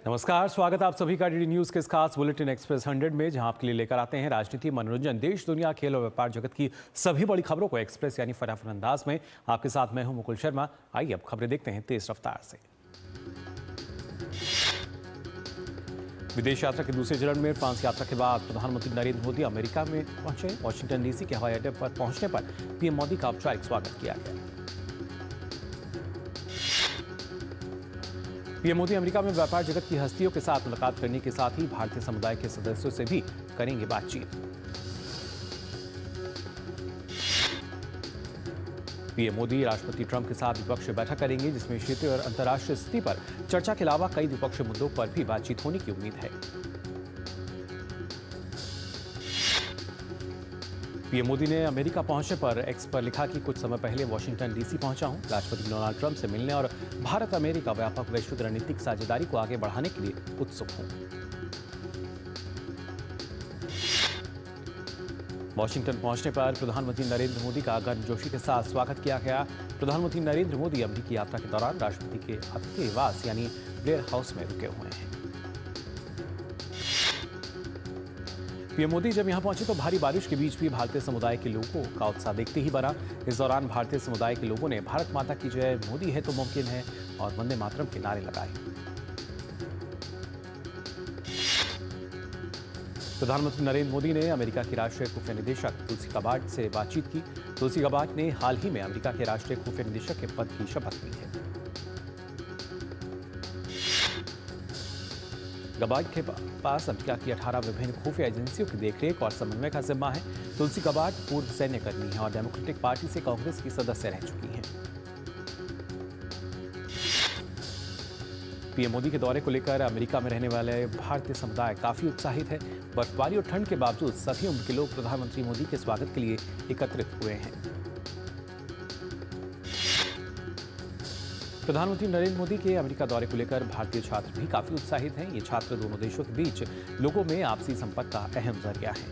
नमस्कार, स्वागत है आप सभी का डीडी न्यूज के इस खास बुलेटिन एक्सप्रेस 100 में, जहां आपके लिए लेकर आते हैं राजनीति, मनोरंजन, देश दुनिया, खेल और व्यापार जगत की सभी बड़ी खबरों को एक्सप्रेस यानी फटाफट अंदाज में। आपके साथ मैं हूं मुकुल शर्मा। आइए अब खबरें देखते हैं तेज रफ्तार से। विदेश यात्रा के दूसरे चरण में फ्रांस यात्रा के बाद प्रधानमंत्री नरेंद्र मोदी अमेरिका में पहुंचे। वॉशिंगटन डीसी के हवाई अड्डे पर पहुंचने पर पीएम मोदी का औपचारिक स्वागत किया गया। पीएम मोदी अमेरिका में व्यापार जगत की हस्तियों के साथ मुलाकात करने के साथ ही भारतीय समुदाय के सदस्यों से भी करेंगे बातचीत। पीएम मोदी राष्ट्रपति ट्रंप के साथ द्विपक्षीय बैठक करेंगे, जिसमें क्षेत्रीय और अंतर्राष्ट्रीय स्थिति पर चर्चा के अलावा कई द्विपक्षीय मुद्दों पर भी बातचीत होने की उम्मीद है। पीएम मोदी ने अमेरिका पहुंचने पर एक्स पर लिखा कि कुछ समय पहले वॉशिंगटन डीसी पहुंचा हूं। राष्ट्रपति डोनाल्ड ट्रंप से मिलने और भारत अमेरिका व्यापक वैश्विक रणनीतिक साझेदारी को आगे बढ़ाने के लिए उत्सुक हूं। वॉशिंगटन पहुंचने पर प्रधानमंत्री नरेंद्र मोदी का गर्मजोशी के साथ स्वागत किया गया। प्रधानमंत्री नरेंद्र मोदी अमेरिकी यात्रा के दौरान राष्ट्रपति के अतिथि निवास यानी ब्लेयर हाउस में रुके हुए हैं। पीएम मोदी जब यहां पहुंचे तो भारी बारिश के बीच भी भारतीय समुदाय के लोगों का उत्साह देखते ही बना। इस दौरान भारतीय समुदाय के लोगों ने भारत माता की जय, मोदी है तो मुमकिन है और वंदे मातरम के नारे लगाए। प्रधानमंत्री नरेंद्र मोदी ने अमेरिका की राष्ट्रीय खुफिया निदेशक तुलसी गबार्ड से बातचीत की। तुलसी गबार्ड ने हाल ही में अमेरिका के राष्ट्रीय खुफिया निदेशक के पद की शपथ ली है। गबार्ड के पास अमेरिका की 18 विभिन्न खुफिया एजेंसियों की देखरेख और समन्वय का जिम्मा है। तुलसी गबार्ड पूर्व सैन्य कर्मी हैं और डेमोक्रेटिक पार्टी से कांग्रेस की सदस्य रह चुकी हैं। पीएम मोदी के दौरे को लेकर अमेरिका में रहने वाले भारतीय समुदाय काफी उत्साहित है। बर्फबारी और ठंड के बावजूद सभी उम्र के लोग प्रधानमंत्री मोदी के स्वागत के लिए एकत्रित हुए हैं। प्रधानमंत्री नरेंद्र मोदी के अमेरिका दौरे को लेकर भारतीय छात्र भी काफी उत्साहित हैं। ये छात्र दोनों देशों के बीच लोगों में आपसी संपर्क का अहम जरिया है।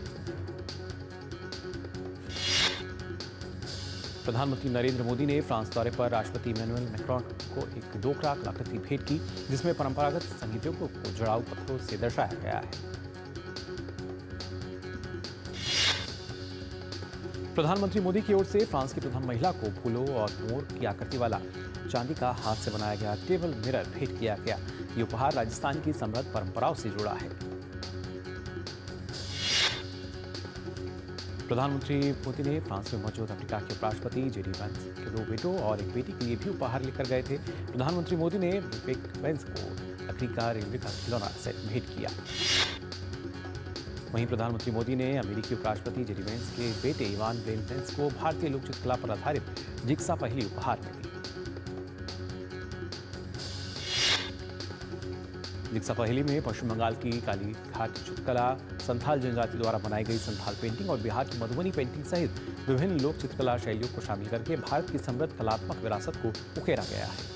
प्रधानमंत्री नरेंद्र मोदी ने फ्रांस दौरे पर राष्ट्रपति इमैनुअल मैक्रोन को एक 2 लाख आकृति भेंट की, जिसमें परंपरागत संगीतों को जुड़ाऊ पत्थरों से दर्शाया गया है। प्रधानमंत्री मोदी की ओर से फ्रांस की प्रथम महिला को फूलों और मोर की आकृति वाला चांदी का हाथ से बनाया गया टेबल मिरर भेंट किया गया। ये उपहार राजस्थान की समृद्ध परंपराओं से जुड़ा है। प्रधानमंत्री मोदी ने फ्रांस में मौजूद अमेरिका के उपराष्ट्रपति जेडी वेंस के 2 बेटों और एक बेटी के लिए भी उपहार लेकर गए थे। प्रधानमंत्री मोदी ने वेंस को लकड़ी का रेलवे का खिलौना सेट भेंट किया। वहीं प्रधानमंत्री मोदी ने अमेरिकी उपराष्ट्रपति जेडी वेंस के बेटे इवान ब्लेन वेंस को भारतीय लोक चित्रकला पर आधारित जिग्सा पहेली उपहार में दी। जिग्सा पहेली में पश्चिम बंगाल की काली घाट चित्रकला, संथाल जनजाति द्वारा बनाई गई संथाल पेंटिंग और बिहार की मधुबनी पेंटिंग सहित विभिन्न लोक चित्रकला शैलियों को शामिल करके भारत की समृद्ध कलात्मक विरासत को उकेरा गया है।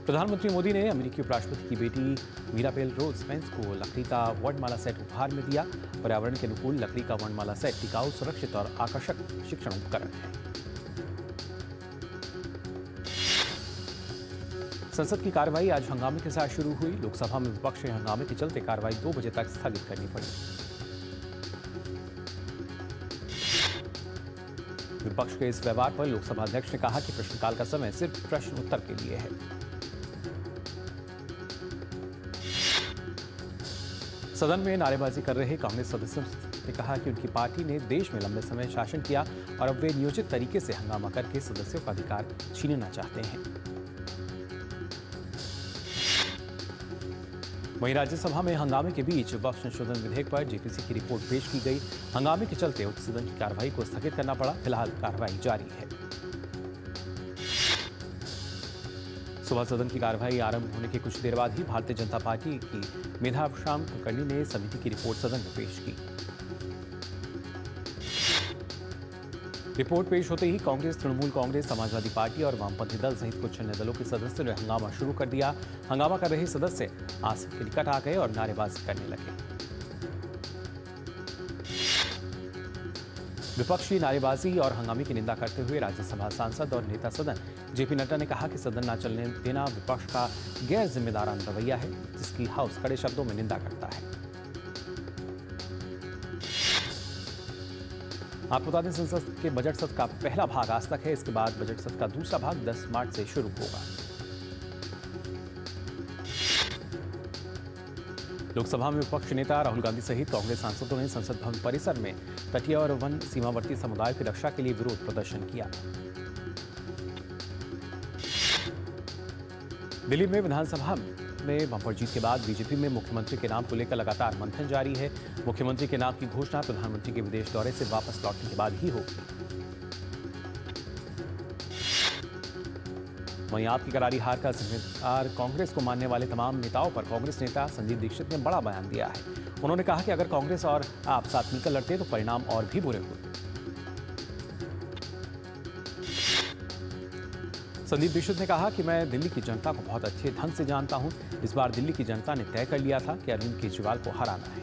प्रधानमंत्री मोदी ने अमेरिकी उपराष्ट्रपति की बेटी मीराबेल रोज वेंस को लकड़ी का वर्णमाला सेट उपहार में दिया। पर्यावरण के अनुकूल लकड़ी का वर्णमाला सेट टिकाऊ, सुरक्षित और आकर्षक शिक्षण उपकरण है। संसद की कार्रवाई आज हंगामे के साथ शुरू हुई। लोकसभा में विपक्ष के हंगामे के चलते कार्रवाई 2 बजे तक स्थगित करनी पड़ी। विपक्ष के इस व्यवहार पर लोकसभा अध्यक्ष ने कहा कि प्रश्नकाल का समय सिर्फ प्रश्न उत्तर के लिए है। सदन में नारेबाजी कर रहे कांग्रेस सदस्यों ने कहा कि उनकी पार्टी ने देश में लंबे समय शासन किया और अब वे नियोजित तरीके से हंगामा करके सदस्यों का अधिकार छीनना चाहते हैं। वहीं राज्यसभा में हंगामे के बीच वक्फ संशोधन विधेयक पर जेपीसी की रिपोर्ट पेश की गई। हंगामे के चलते उच्च सदन की कार्रवाई को स्थगित करना पड़ा। फिलहाल कार्रवाई जारी है। सुबह सदन की कार्रवाई आरंभ होने के कुछ देर बाद ही भारतीय जनता पार्टी की मेधाश्याम कुलकर्णी ने समिति की रिपोर्ट सदन में पेश की। रिपोर्ट पेश होते ही कांग्रेस, तृणमूल कांग्रेस, समाजवादी पार्टी और वामपंथी दल सहित कुछ अन्य दलों के सदस्यों ने हंगामा शुरू कर दिया। हंगामा कर रहे सदस्य आसन के निकट आ गए और नारेबाजी करने लगे। विपक्षी नारेबाजी और हंगामे की निंदा करते हुए राज्यसभा सांसद और नेता सदन जेपी नड्डा ने कहा कि सदन न चलने देना विपक्ष का गैर जिम्मेदाराना रवैया है, जिसकी हाउस कड़े शब्दों में निंदा करता है। आपको बता दें, संसद के बजट सत्र का पहला भाग आज तक है। इसके बाद बजट सत्र का दूसरा भाग 10 मार्च से शुरू होगा। लोकसभा में विपक्ष नेता राहुल गांधी सहित कांग्रेस सांसदों ने संसद भवन परिसर में तटीय और वन सीमावर्ती समुदाय की रक्षा के लिए विरोध प्रदर्शन किया। दिल्ली में विधानसभा में बंपर जीत के बाद बीजेपी में मुख्यमंत्री के नाम को लेकर लगातार मंथन जारी है। मुख्यमंत्री के नाम की घोषणा प्रधानमंत्री के विदेश दौरे से वापस लौटने के बाद ही होगी। वहीं आपकी करारी हार का जिम्मेदार कांग्रेस को मानने वाले तमाम नेताओं पर कांग्रेस नेता संदीप दीक्षित ने बड़ा बयान दिया है। उन्होंने कहा कि अगर कांग्रेस और आप साथ मिलकर लड़ते तो परिणाम और भी बुरे होते। संदीप दीक्षित ने कहा कि मैं दिल्ली की जनता को बहुत अच्छे ढंग से जानता हूं। इस बार दिल्ली की जनता ने तय कर लिया था कि अरविंद केजरीवाल को हराना है।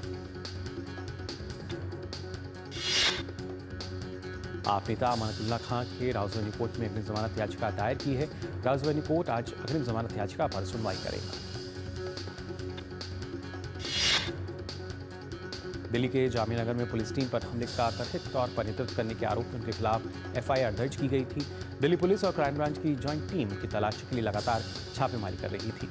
आप नेता अमानतुल्लाह खान के राउज़वेनी कोर्ट में अग्रिम जमानत याचिका दायर की है। राउज़वेनी कोर्ट आज अग्रिम जमानत याचिका पर सुनवाई करेगा। दिल्ली के जामिया नगर में पुलिस टीम पर हमले का कथित तौर पर नेतृत्व करने के आरोप में उनके खिलाफ एफआईआर दर्ज की गई थी। दिल्ली पुलिस और क्राइम ब्रांच की ज्वाइंट टीम की तलाशी के लिए लगातार छापेमारी कर रही थी।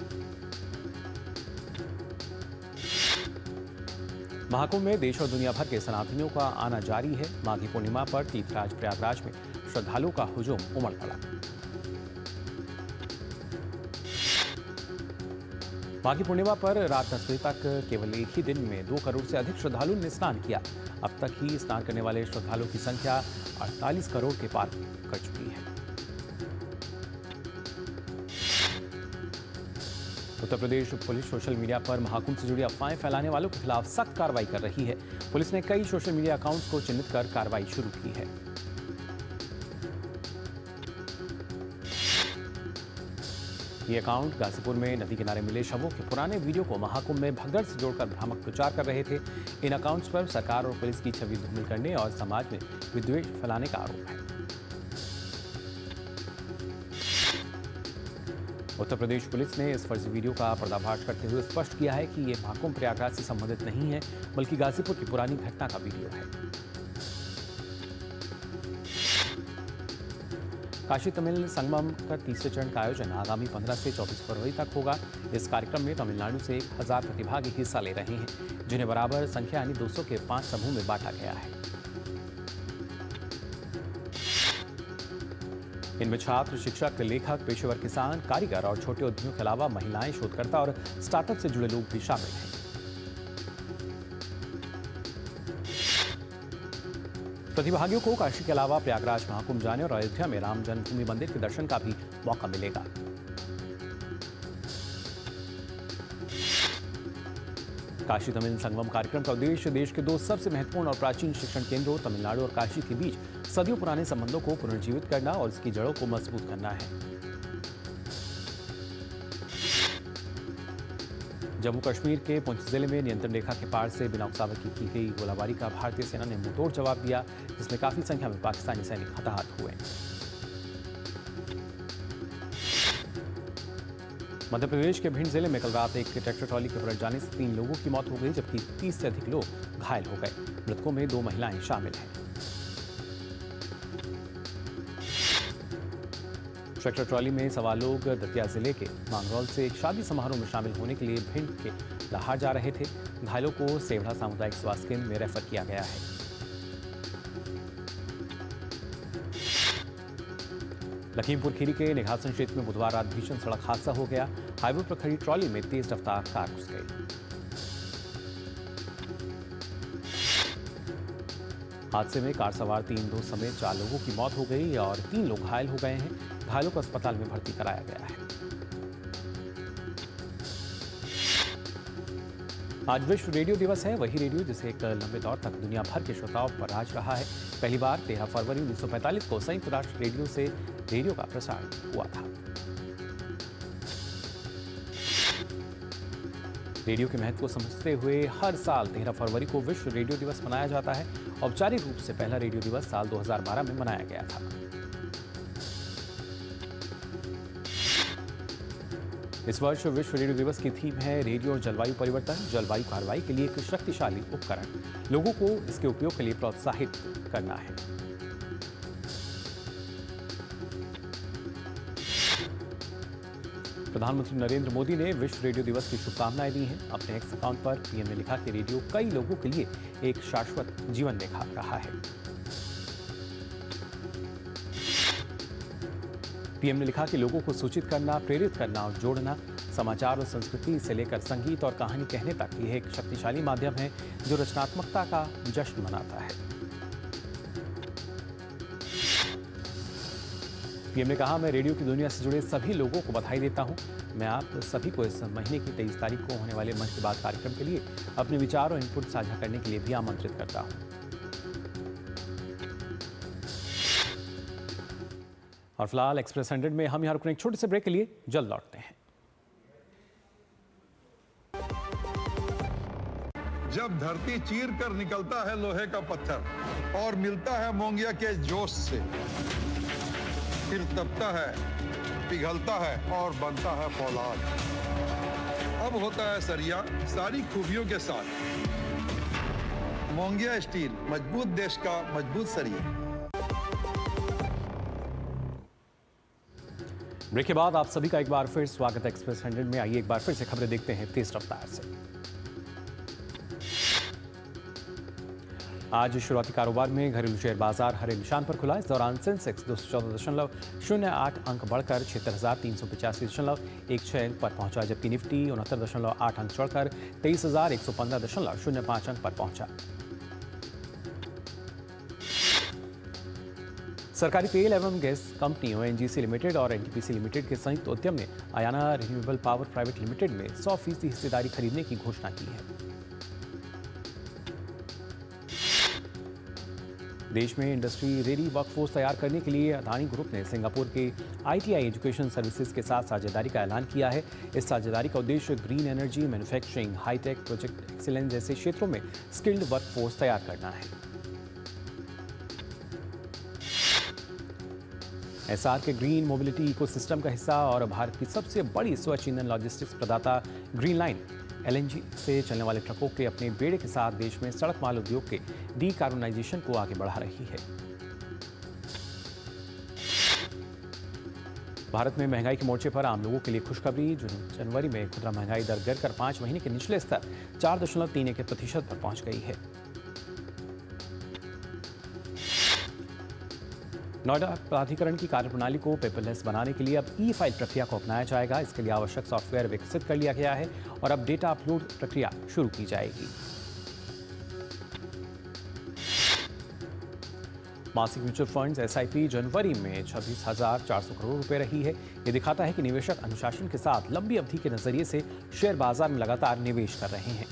महाकुंभ में देश और दुनिया भर के सनातनियों का आना जारी है। माघी पूर्णिमा पर तीर्थराज प्रयागराज में श्रद्धालुओं का हुजूम उमड़ पड़ा। माघी पूर्णिमा पर रात 10 बजे तक केवल एक ही दिन में 2 करोड़ से अधिक श्रद्धालुओं ने स्नान किया। अब तक ही स्नान करने वाले श्रद्धालुओं की संख्या 48 करोड़ के पार कर चुकी है। Uttar Pradesh police social media पर महाकुंभ से जुड़ी अफवाहें फैलाने वालों के खिलाफ सख्त कार्रवाई कर रही है। पुलिस ने कई सोशल मीडिया अकाउंट्स को चिन्हित कर कार्रवाई शुरू की है। ये अकाउंट गाजीपुर में नदी किनारे मिले शवों के पुराने वीडियो को महाकुंभ में भगदड़ से जोड़कर भ्रामक प्रचार कर रहे थे। इन अकाउंट्स पर सरकार और पुलिस की छवि धूमिल करने और समाज में विद्वेष फैलाने का आरोप है। उत्तर प्रदेश पुलिस ने इस फर्जी वीडियो का पर्दाफाश करते हुए स्पष्ट किया है कि ये महाकुंभ प्रयागराज से संबंधित नहीं है, बल्कि गाजीपुर की पुरानी घटना का वीडियो है। काशी तमिल संगमम का तीसरे चरण का आयोजन आगामी 15 से 24 फरवरी तक होगा। इस कार्यक्रम में तमिलनाडु से 1000 प्रतिभागी हिस्सा ले रहे हैं, जिन्हें बराबर संख्या यानी 200 के 5 समूह में बांटा गया है। इनमें छात्र, शिक्षक, लेखक, पेशेवर किसान, कारीगर और छोटे उद्यमियों के अलावा महिलाएं, शोधकर्ता और स्टार्टअप से जुड़े लोग भी शामिल हैं। प्रतिभागियों को काशी के अलावा प्रयागराज महाकुंभ जाने और अयोध्या में राम जन्मभूमि मंदिर के दर्शन का भी मौका मिलेगा। काशी तमिल संगमम कार्यक्रम का उद्देश्य देश के 2 सबसे महत्वपूर्ण और प्राचीन शिक्षण केंद्रों तमिलनाडु और काशी के बीच सदियों पुराने संबंधों को पुनर्जीवित करना और इसकी जड़ों को मजबूत करना है। जम्मू कश्मीर के पुंछ जिले में नियंत्रण रेखा के पार से बिना उकसावे की गई गोलाबारी का भारतीय सेना ने मुंहतोड़ जवाब दिया, जिसमें काफी संख्या में पाकिस्तानी सैनिक हताहत हुए। मध्य प्रदेश के भिंड जिले में कल रात एक ट्रैक्टर ट्रॉली के पलट जाने से 3 लोगों की मौत हो गई, जबकि 30 से अधिक लोग घायल हो गए। मृतकों में 2 महिलाएं शामिल हैं। ट्रैक्टर ट्रॉली में सवार लोग दतिया जिले के मांगरौल से एक शादी समारोह में शामिल होने के लिए भिंड के लाहार जा रहे थे। घायलों को सेवढ़ा सामुदायिक स्वास्थ्य केंद्र में रेफर किया गया है। लखीमपुर खीरी के निघासन क्षेत्र में बुधवार रात भीषण सड़क हादसा हो गया। हाईवे पर खड़ी ट्रॉली में तेज रफ्तार कार घुस गई। हादसे में कार सवार 3 दोस्त समेत 4 लोगों की मौत हो गई और 3 लोग घायल हो गए हैं। घायलों को अस्पताल में भर्ती कराया गया है। आज विश्व रेडियो दिवस है, वही रेडियो जिसे एक लंबे दौर तक दुनिया भर के श्रोताओं पर राज रहा है। पहली बार 13 फरवरी 1945 को संयुक्त राष्ट्र रेडियो से रेडियो का प्रसारण हुआ था। रेडियो के महत्व को समझते हुए हर साल 13 फरवरी को विश्व रेडियो दिवस मनाया जाता है। औपचारिक रूप से पहला रेडियो दिवस साल 2012 में मनाया गया था। इस वर्ष विश्व रेडियो दिवस की थीम है रेडियो और जलवायु परिवर्तन, जलवायु कार्रवाई के लिए एक शक्तिशाली उपकरण। लोगों को इसके उपयोग के लिए प्रोत्साहित करना है। प्रधानमंत्री नरेंद्र मोदी ने विश्व रेडियो दिवस की शुभकामनाएं दी हैं। अपने एक्स अकाउंट पर पीएम ने लिखा कि रेडियो कई लोगों के लिए एक शाश्वत जीवन दिखा रहा है। पीएम ने लिखा कि लोगों को सूचित करना, प्रेरित करना और जोड़ना, समाचार और संस्कृति से लेकर संगीत और कहानी कहने तक यह एक शक्तिशाली माध्यम है जो रचनात्मकता का जश्न मनाता है। पीएम ने कहा, मैं रेडियो की दुनिया से जुड़े सभी लोगों को बधाई देता हूं। मैं आप सभी को इस महीने की 23 तारीख को होने वाले मन की बात कार्यक्रम के लिए अपने विचार और इनपुट साझा करने के लिए भी आमंत्रित करता हूं। और फिलहाल एक्सप्रेस 100 में हम यहाँ रुकने एक छोटे से ब्रेक के लिए जल्द लौटते हैं। जब धरती चीर कर निकलता है लोहे का पत्थर और मिलता है मोंगिया के जोश से, फिर तपता है, पिघलता है और बनता है फौलाद। अब होता है सरिया सारी खूबियों के साथ। मोंगिया स्टील, मजबूत देश का मजबूत सरिया। ब्रेक के बाद आप सभी का एक बार फिर स्वागत है एक्सप्रेस 100 में। आइए एक बार फिर से खबरें देखते हैं तेज रफ्तार से। आज शुरुआती कारोबार में घरेलू शेयर बाजार हरे निशान पर खुला। इस दौरान सेंसेक्स 214.08 अंक बढ़कर 76,385.16 अंक पर पहुंचा, जबकि निफ्टी 69.8 अंक चढ़कर 23,115.05 अंक पर पहुंचा। सरकारी तेल एवं गैस कंपनी ओएनजीसी लिमिटेड और एनटीपीसी लिमिटेड के संयुक्त उद्यम ने Ayana renewable power private limited में 100% हिस्सेदारी खरीदने की घोषणा की है। देश में इंडस्ट्री रेडी वर्कफोर्स तैयार करने के लिए अदानी ग्रुप ने सिंगापुर के आईटीआई एजुकेशन सर्विसेज के साथ साझेदारी का ऐलान किया है। इस साझेदारी का उद्देश्य green energy, manufacturing, high tech, project excellence जैसे क्षेत्रों में स्किल्ड वर्कफोर्स तैयार करना है। एसआर के ग्रीन मोबिलिटी इकोसिस्टम का हिस्सा और भारत की सबसे बड़ी स्वच्छ ईंधन लॉजिस्टिक्स प्रदाता ग्रीन लाइन एलएनजी से चलने वाले ट्रकों के अपने बेड़े के साथ देश में सड़क माल उद्योग के डीकार्बोनाइजेशन को आगे बढ़ा रही है। भारत में महंगाई के मोर्चे पर आम लोगों के लिए खुशखबरी। जनवरी में खुदरा महंगाई दर गिरकर 5 महीने के निचले स्तर 4.31% पर पहुंच गई है। नोएडा प्राधिकरण की कार्यप्रणाली को पेपरलेस बनाने के लिए अब ई फाइल प्रक्रिया को अपनाया जाएगा। इसके लिए आवश्यक सॉफ्टवेयर विकसित कर लिया गया है और अब डेटा अपलोड प्रक्रिया शुरू की जाएगी। मासिक म्यूचुअल फंड्स एसआईपी जनवरी में 26,400 करोड़ रुपए रही है। यह दिखाता है कि निवेशक अनुशासन के साथ लंबी अवधि के नजरिए से शेयर बाजार में लगातार निवेश कर रहे हैं।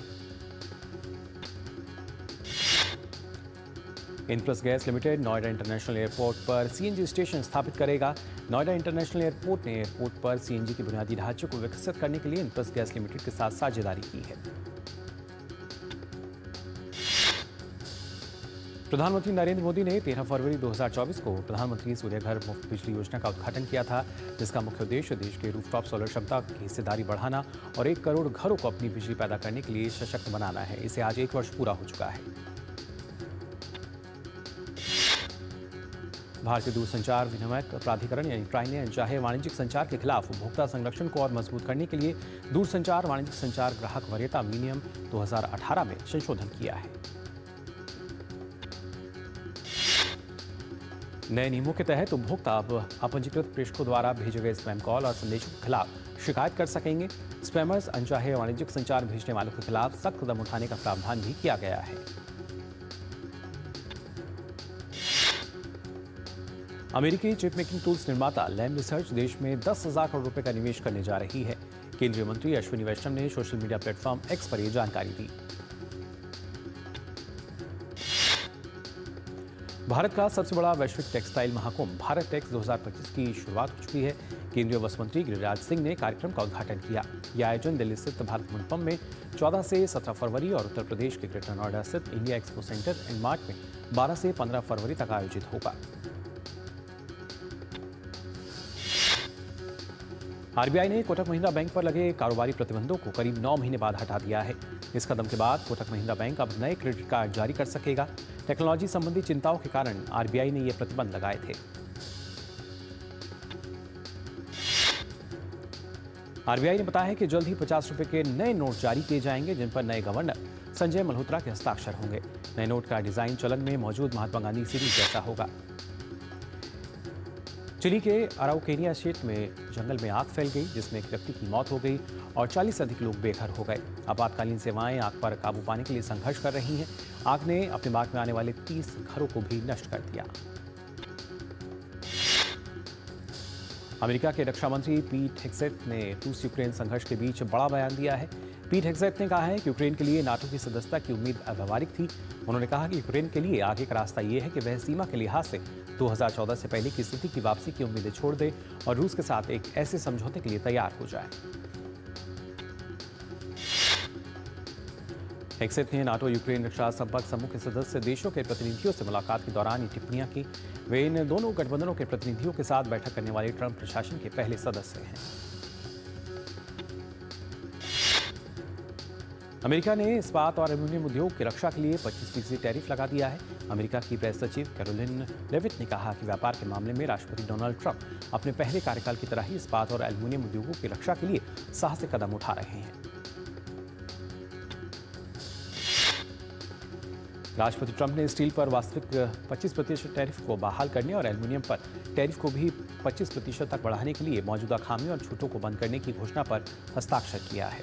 इनप्लस gas limited Noida international airport पर सीएनजी स्टेशन स्थापित करेगा। नोएडा इंटरनेशनल एयरपोर्ट ने एयरपोर्ट पर सीएनजी के बुनियादी ढांचे को विकसित करने के लिए इनप्लस गैस लिमिटेड के साथ साझेदारी की है। प्रधानमंत्री नरेंद्र मोदी ने 13 फरवरी 2024 को प्रधानमंत्री सूर्य घर मुफ्त बिजली योजना का उद्घाटन किया था, जिसका मुख्य उद्देश्य देश के रूफटॉप सोलर क्षमता की हिस्सेदारी बढ़ाना और 1 करोड़ घरों को अपनी बिजली पैदा करने के लिए सशक्त बनाना है। इसे आज 1 वर्ष पूरा हो चुका है। भारतीय दूरसंचार विनियामक प्राधिकरण यानी ट्राई ने अनचाहे वाणिज्यिक संचार के खिलाफ उपभोक्ता संरक्षण को और मजबूत करने के लिए दूरसंचार वाणिज्यिक संचार ग्राहक वरीयता अधिनियम 2018 में संशोधन किया है। नए नियमों के तहत उपभोक्ता अब अपंजीकृत प्रेषकों द्वारा भेजे गए स्पैम कॉल और संदेशों के खिलाफ शिकायत कर सकेंगे। स्पैमर्स अनचाहे वाणिज्यिक संचार भेजने वालों के खिलाफ सख्त कदम उठाने का प्रावधान भी किया गया है। अमेरिकी चिप मेकिंग टूल्स निर्माता लैम रिसर्च देश में 10,000 करोड़ रुपए का निवेश करने जा रही है। केंद्रीय मंत्री अश्विनी वैष्णव ने सोशल मीडिया प्लेटफॉर्म एक्स पर यह जानकारी दी। भारत का सबसे बड़ा वैश्विक टेक्सटाइल महाकुंभ भारत टेक्स 2025 की शुरुआत हो चुकी है। केंद्रीय वस्त्र मंत्री गिरिराज सिंह ने कार्यक्रम का उद्घाटन किया। यह आयोजन दिल्ली स्थित भारत मंडपम में 14 से 17 फरवरी और उत्तर प्रदेश के ग्रेटर नोएडा स्थित India expo centre and mart में 12 से 15 फरवरी तक आयोजित होगा। आरबीआई ने कोटक महिंद्रा बैंक पर लगे कारोबारी प्रतिबंधों को करीब 9 महीने बाद हटा दिया है। इस कदम के बाद कोटक महिंद्रा बैंक अब नए क्रेडिट कार्ड जारी कर सकेगा। टेक्नोलॉजी संबंधी चिंताओं के कारण आरबीआई ने ये प्रतिबंध लगाए थे। आरबीआई ने बताया है कि जल्द ही 50 रुपए के नए नोट जारी किए जाएंगे, जिन पर नए गवर्नर संजय मल्होत्रा के हस्ताक्षर होंगे। नए नोट का डिजाइन चलन में मौजूद महात्मा गांधी सीरीज जैसा होगा। चिली के अराउकेनिया क्षेत्र में जंगल में आग फैल गई, जिसमें एक व्यक्ति की मौत हो गई और 40 से अधिक लोग बेघर हो गए। आपातकालीन सेवाएं आग पर काबू पाने के लिए संघर्ष कर रही हैं। आग ने अपने मार्ग में आने वाले 30 घरों को भी नष्ट कर दिया। अमेरिका के रक्षा मंत्री पीट हेग्सेथ ने रूस यूक्रेन संघर्ष के बीच बड़ा बयान दिया है। पीट हेग्सेथ ने कहा है कि यूक्रेन के लिए नाटो की सदस्यता की उम्मीद अव्यावहारिक थी। उन्होंने कहा कि यूक्रेन के लिए आगे का रास्ता ये है कि वह सीमा के लिहाज से 2014 से पहले की स्थिति की वापसी की उम्मीदें छोड़ दे और रूस के साथ एक ऐसे समझौते के लिए तैयार हो जाए। हेग्सेथ ने नाटो यूक्रेन रक्षा संपर्क समूह के सदस्य देशों के प्रतिनिधियों से मुलाकात के दौरान ये टिप्पणियां की। वे इन दोनों गठबंधनों के प्रतिनिधियों के साथ बैठक करने वाले ट्रंप प्रशासन के पहले सदस्य हैं। अमेरिका ने इस्पात और एल्यूमीनियम उद्योग की रक्षा के लिए 25% टैरिफ लगा दिया है। अमेरिका की प्रेस सचिव कैरोलिन लेविट ने कहा कि व्यापार के मामले में राष्ट्रपति डोनाल्ड ट्रंप अपने पहले कार्यकाल की तरह ही इस्पात और एल्यूमीनियम उद्योगों की रक्षा के लिए साहसिक कदम उठा रहे हैं। राष्ट्रपति ट्रंप ने स्टील पर वास्तविक 25% टैरिफ को बहाल करने और एल्यूमीनियम पर टैरिफ को भी 25% तक बढ़ाने के लिए मौजूदा खामियों और छूटों को बंद करने की घोषणा पर हस्ताक्षर किया है।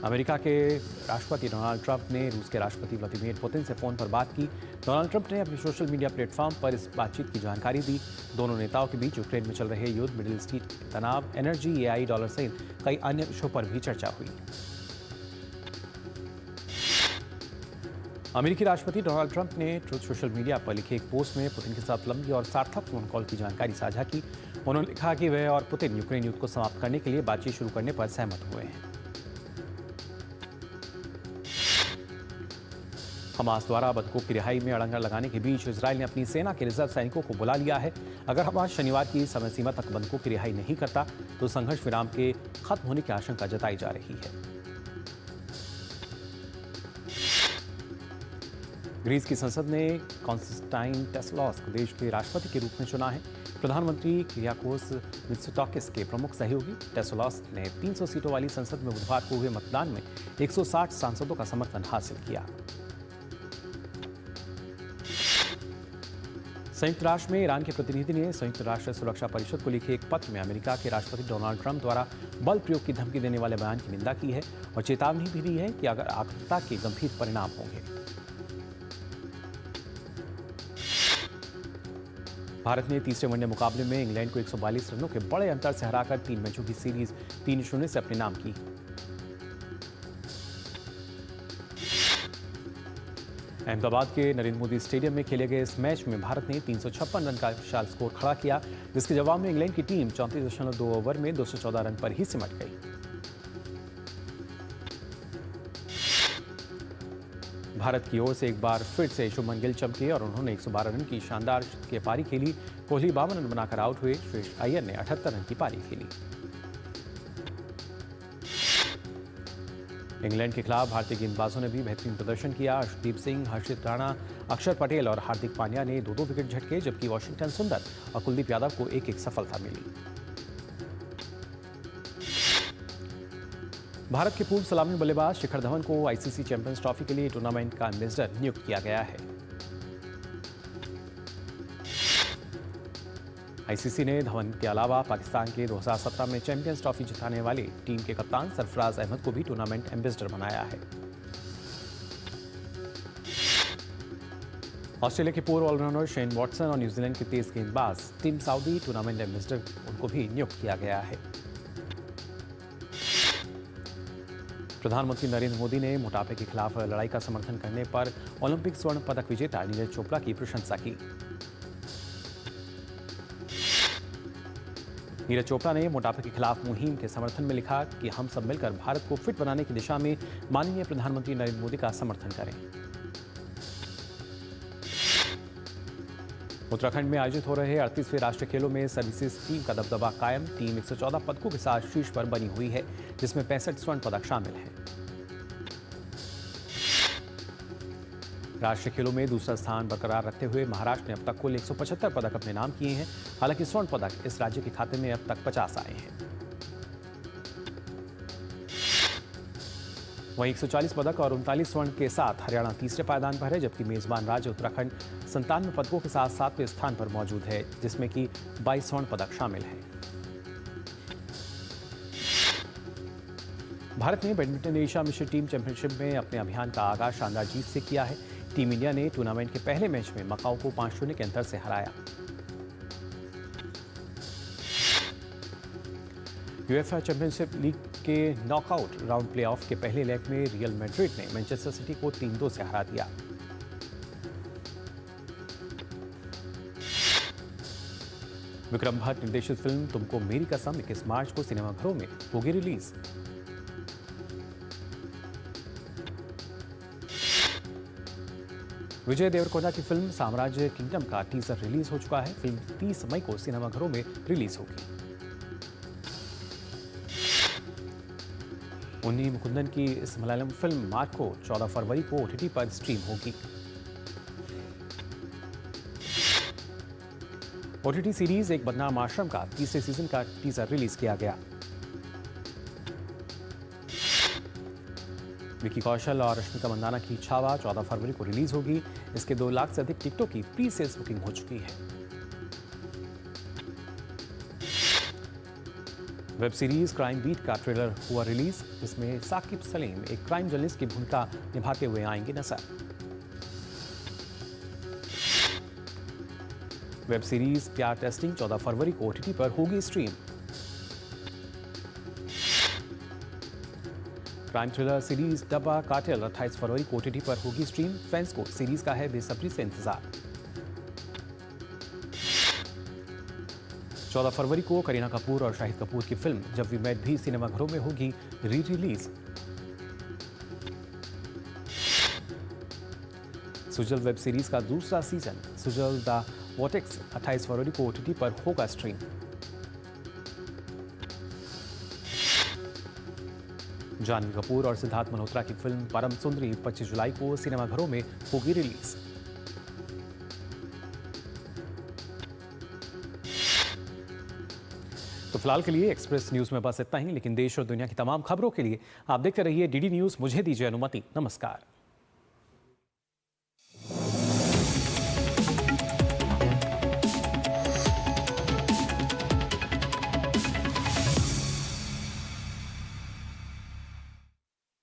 अमेरिका के राष्ट्रपति डोनाल्ड ट्रंप ने रूस के राष्ट्रपति व्लादिमीर पुतिन से फोन पर बात की। डोनाल्ड ट्रंप ने अपने सोशल मीडिया प्लेटफॉर्म पर इस बातचीत की जानकारी दी। दोनों नेताओं के बीच यूक्रेन में चल रहे युद्ध, मिडिल ईस्ट तनाव, एनर्जी, एआई, डॉलर सहित कई अन्य विषयों पर भी चर्चा हुई। अमेरिकी राष्ट्रपति डोनाल्ड ट्रंप ने ट्रुथ सोशल मीडिया पर लिखे एक पोस्ट में पुतिन के साथ लंबी और सार्थक फोन कॉल की जानकारी साझा की। उन्होंने लिखा कि वह और पुतिन यूक्रेन युद्ध को समाप्त करने के लिए बातचीत शुरू करने पर सहमत हुए हैं। हमास द्वारा बंधकों की रिहाई में अड़ंगा लगाने के बीच इजरायल ने अपनी सेना के रिजर्व सैनिकों को बुला लिया है। अगर हमास शनिवार की समय सीमा तक बंधकों की रिहाई नहीं करता तो संघर्ष विराम के खत्म होने की आशंका जताई जा रही है। ग्रीस की संसद ने कॉन्स्टेंटाइन टेसलॉस को देश के राष्ट्रपति के रूप में चुना है। प्रधानमंत्री किरियाकोस मित्सोताकिस के प्रमुख सहयोगी टेसलॉस ने 300 सीटों वाली संसद में बुधवार को हुए मतदान में 160 सांसदों का समर्थन हासिल किया। संयुक्त राष्ट्र में ईरान के प्रतिनिधि ने संयुक्त राष्ट्र सुरक्षा परिषद को लिखे एक पत्र में अमेरिका के राष्ट्रपति डोनाल्ड ट्रंप द्वारा बल प्रयोग की धमकी देने वाले बयान की निंदा की है और चेतावनी भी दी है कि अगर आक्रमकता के गंभीर परिणाम होंगे। भारत ने तीसरे वनडे मुकाबले में इंग्लैंड को 142 रनों के बड़े अंतर से हराकर 3 मैचों की सीरीज 3-0 से अपने नाम की। अहमदाबाद के नरेंद्र मोदी स्टेडियम में खेले गए इस मैच में भारत ने 356 रन का विशाल स्कोर खड़ा किया, जिसके जवाब में इंग्लैंड की टीम 34.2 ओवर में 214 रन पर ही सिमट गई। भारत की ओर से एक बार फिर से शुभमन गिल चमके और उन्होंने 112 रन की शानदार शतकीय पारी खेली। कोहली 52 रन बनाकर आउट हुए। श्रेयस अय्यर ने 78 रन की पारी खेली। इंग्लैंड के खिलाफ भारतीय गेंदबाजों ने भी बेहतरीन प्रदर्शन किया। अर्शदीप सिंह, हर्षित राणा, अक्षर पटेल और हार्दिक पांड्या ने 2-2 विकेट झटके, जबकि वाशिंगटन सुंदर और कुलदीप यादव को 1-1 सफलता मिली। भारत के पूर्व सलामी बल्लेबाज शिखर धवन को आईसीसी चैंपियंस ट्रॉफी के लिए टूर्नामेंट का एम्बेसडर नियुक्त किया गया है। आईसीसी ने धवन के अलावा पाकिस्तान के 2017 में चैंपियंस ट्रॉफी जिताने वाले टीम के कप्तान सरफराज अहमद को भी टूर्नामेंट एम्बेसडर बनाया है। ऑस्ट्रेलिया के पूर्व ऑलराउंडर शेन वॉटसन और न्यूजीलैंड के तेज गेंदबाज टिम साउदी टूर्नामेंट एम्बेसडर उनको भी नियुक्त किया गया है। प्रधानमंत्री नरेंद्र मोदी ने मोटापे के खिलाफ लड़ाई का समर्थन करने पर ओलंपिक स्वर्ण पदक विजेता नीरज चोपड़ा की प्रशंसा की। नीरज चोपड़ा ने मोटापे के खिलाफ मुहिम के समर्थन में लिखा कि हम सब मिलकर भारत को फिट बनाने की दिशा में माननीय प्रधानमंत्री नरेंद्र मोदी का समर्थन करें। उत्तराखंड में आयोजित हो रहे 38वें राष्ट्रीय खेलों में सर्विसेज टीम का दबदबा कायम। टीम 114 पदकों के साथ शीर्ष पर बनी हुई है, जिसमें 65 स्वर्ण पदक शामिल हैं। राष्ट्रीय खेलों में दूसरा स्थान बरकरार रखते हुए महाराष्ट्र ने अब तक कुल 175 पदक अपने नाम किए हैं। हालांकि स्वर्ण पदक इस राज्य के खाते में अब तक 50 आए हैं। वहीं 140 पदक और 39 स्वर्ण के साथ हरियाणा तीसरे पायदान पर है, जबकि मेजबान राज्य उत्तराखंड 97 पदकों के साथ 7वें स्थान पर मौजूद है, जिसमें कि 22 स्वर्ण पदक शामिल हैं। भारत ने बैडमिंटन एशिया मिश्र टीम चैंपियनशिप में अपने अभियान का आगाज शानदार जीत से किया है। टीम इंडिया ने टूर्नामेंट के पहले मैच में मकाऊ को 5-0 के अंतर से हराया। यूएफए चैंपियनशिप लीग के नॉकआउट राउंड प्लेऑफ के पहले लेग में रियल मैड्रिड ने मैनचेस्टर सिटी को 3-2 से हरा दिया। विक्रम भट्ट निर्देशित फिल्म तुमको मेरी कसम 21 मार्च को सिनेमाघरों में होगी रिलीज। विजय देवरकोंडा की फिल्म साम्राज्य किंगडम का टीजर रिलीज हो चुका है। फिल्म 30 मई को सिनेमाघरों में रिलीज होगी। उन्नी मुकुंदन की इस मलयालम फिल्म मार्को 14 फरवरी को ओटीटी पर स्ट्रीम होगी। ओटीटी सीरीज एक बदनाम आश्रम का तीसरे सीजन का टीजर रिलीज किया गया। विकी कौशल और रश्मिका मंदाना की छावा 14 फरवरी को रिलीज होगी। इसके 2 लाख से अधिक टिकटों की प्री सेल्स बुकिंग हो चुकी है। वेब सीरीज क्राइम बीट का ट्रेलर हुआ रिलीज, जिसमें साकिब सलीम एक क्राइम जर्नलिस्ट की भूमिका निभाते हुए आएंगे नजर। वेब सीरीज प्यार टेस्टिंग 14 फरवरी को ओटीटी पर होगी स्ट्रीम। क्राइम थ्रिलर सीरीज डब्बा कार्टेल 28 फरवरी को ओटीटी पर होगी स्ट्रीम। फैंस को सीरीज का है बेसब्री से इंतजार। 14 फरवरी को करीना कपूर और शाहिद कपूर की फिल्म जब वी मेट भी सिनेमाघरों में होगी re release. Sujal web series का दूसरा सीजन सुजल द वॉटेक्स 28 फरवरी को ओटीटी पर होगा स्ट्रीम। जानवी कपूर और सिद्धार्थ मल्होत्रा की फिल्म परम सुंदरी 25 जुलाई को सिनेमाघरों में होगी रिलीज। तो फिलहाल के लिए एक्सप्रेस न्यूज में बस इतना ही, लेकिन देश और दुनिया की तमाम खबरों के लिए आप देखते रहिए डीडी न्यूज। मुझे दीजिए अनुमति। नमस्कार।